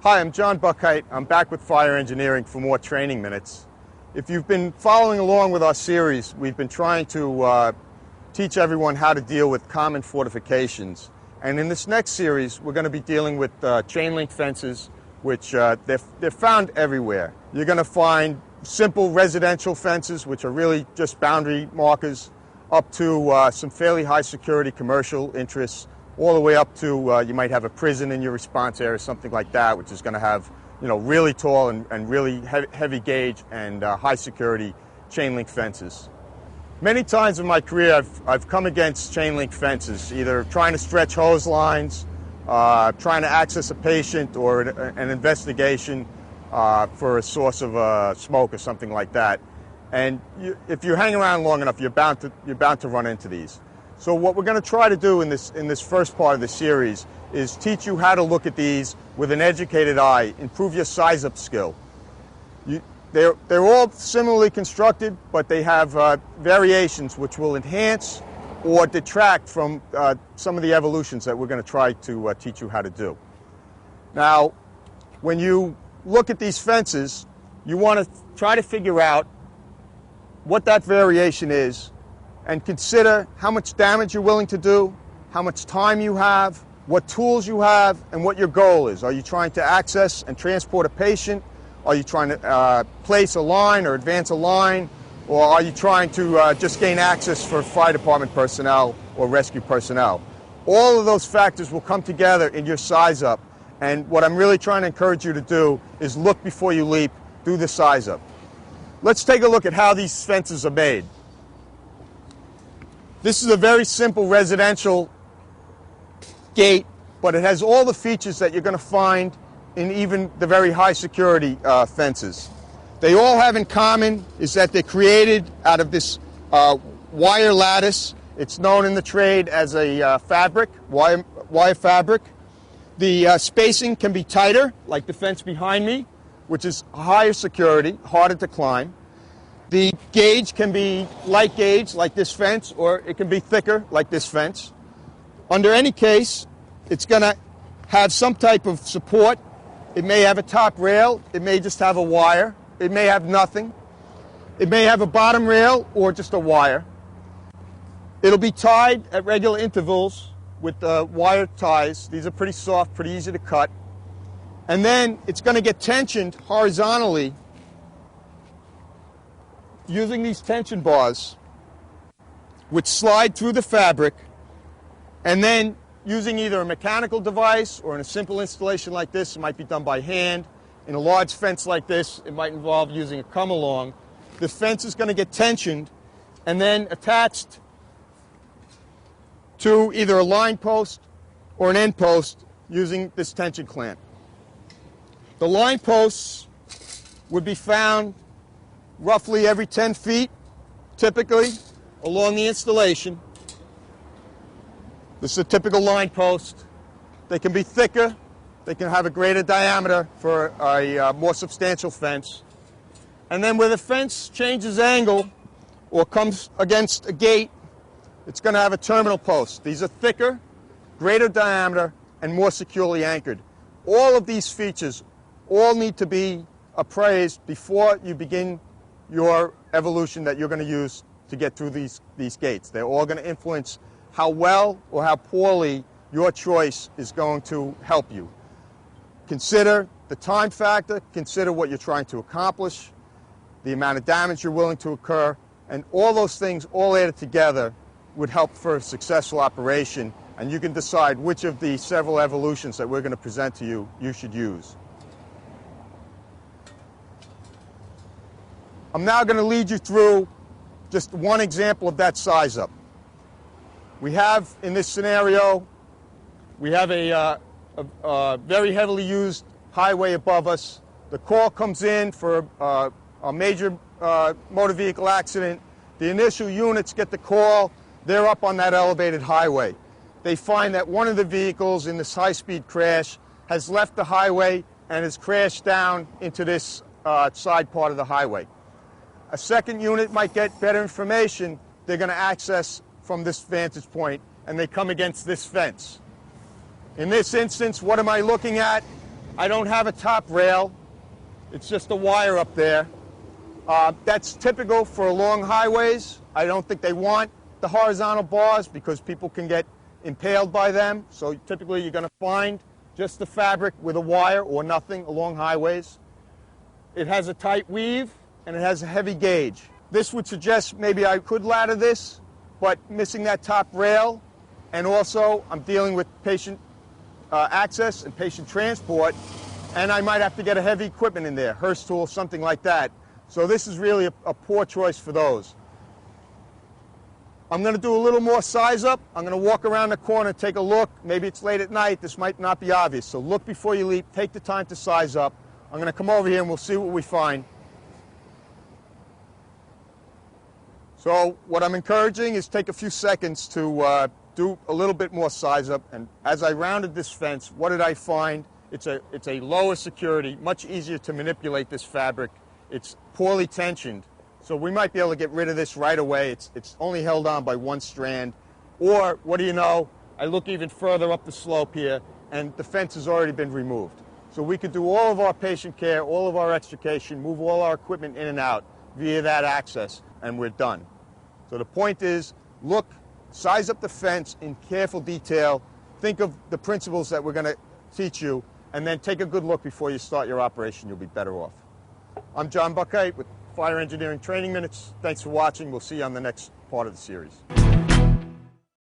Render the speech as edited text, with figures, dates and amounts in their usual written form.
Hi, I'm John Buckheit. I'm back with Fire Engineering for more training minutes. If you've been following along with our series, we've been trying to teach everyone how to deal with common fortifications. And in this next series, we're going to be dealing with chain link fences, which they're found everywhere. You're going to find simple residential fences, which are really just boundary markers, up to some fairly high security commercial interests, all the way up to you might have a prison in your response area, something like that, which is going to have, you know, really tall and really heavy gauge and high security chain link fences. Many times in my career, I've come against chain link fences, either trying to stretch hose lines, trying to access a patient or an investigation for a source of smoke or something like that. And if you hang around long enough, you're bound to run into these. So what we're going to try to do in this first part of the series is teach you how to look at these with an educated eye, improve your size-up skill. They're all similarly constructed, but they have variations which will enhance or detract from some of the evolutions that we're going to try to teach you how to do. Now, when you look at these fences, you want to try to figure out what that variation is and consider how much damage you're willing to do, how much time you have, what tools you have, and what your goal is. Are you trying to access and transport a patient? Are you trying to place a line or advance a line? Or are you trying to just gain access for fire department personnel or rescue personnel? All of those factors will come together in your size up. And what I'm really trying to encourage you to do is look before you leap, do the size up. Let's take a look at how these fences are made. This is a very simple residential gate, but it has all the features that you're going to find in even the very high security fences. They all have in common is that they're created out of this wire lattice. It's known in the trade as a fabric, wire fabric. The spacing can be tighter, like the fence behind me, which is higher security, harder to climb. The gauge can be light gauge, like this fence, or it can be thicker, like this fence. Under any case, it's going to have some type of support. It may have a top rail. It may just have a wire. It may have nothing. It may have a bottom rail or just a wire. It'll be tied at regular intervals with wire ties. These are pretty soft, pretty easy to cut. And then it's going to get tensioned horizontally using these tension bars, which slide through the fabric, and then using either a mechanical device or in a simple installation like this, it might be done by hand. In a large fence like this, it might involve using a come-along. The fence is going to get tensioned and then attached to either a line post or an end post using this tension clamp. The line posts would be found roughly every 10 feet, typically, along the installation. This is a typical line post. They can be thicker. They can have a greater diameter for a more substantial fence. And then where the fence changes angle or comes against a gate, it's going to have a terminal post. These are thicker, greater diameter, and more securely anchored. All of these features all need to be appraised before you begin your evolution that you're going to use to get through these gates. They're all going to influence how well or how poorly your choice is going to help you. Consider the time factor, consider what you're trying to accomplish, the amount of damage you're willing to incur, and all those things all added together would help for a successful operation, and you can decide which of the several evolutions that we're going to present to you you should use. I'm now going to lead you through just one example of that size up. We have, in this scenario, we have a very heavily used highway above us. The call comes in for a major motor vehicle accident. The initial units get the call. They're up on that elevated highway. They find that one of the vehicles in this high-speed crash has left the highway and has crashed down into this side part of the highway. A second unit might get better information. They're going to access from this vantage point, and they come against this fence. In this instance, what am I looking at? I don't have a top rail. It's just a wire up there. That's typical for long highways. I don't think they want the horizontal bars because people can get impaled by them. So typically you're going to find just the fabric with a wire or nothing along highways. It has a tight weave and it has a heavy gauge. This would suggest maybe I could ladder this, but missing that top rail, and also I'm dealing with patient access and patient transport, and I might have to get a heavy equipment in there, hearse tool, something like that. So this is really a poor choice for those. I'm going to do a little more size up. I'm going to walk around the corner, take a look. Maybe it's late at night. This might not be obvious. So look before you leap. Take the time to size up. I'm going to come over here and we'll see what we find. So what I'm encouraging is take a few seconds to do a little bit more size up. And as I rounded this fence, what did I find? It's a lower security, much easier to manipulate this fabric. It's poorly tensioned. So we might be able to get rid of this right away. It's only held on by one strand. Or, what do you know, I look even further up the slope here, and the fence has already been removed. So we could do all of our patient care, all of our extrication, move all our equipment in and out via that access, and we're done. So the point is, look, size up the fence in careful detail, think of the principles that we're going to teach you, and then take a good look before you start your operation. You'll be better off. I'm John Buckheit with Fire Engineering Training Minutes. Thanks for watching. We'll see you on the next part of the series.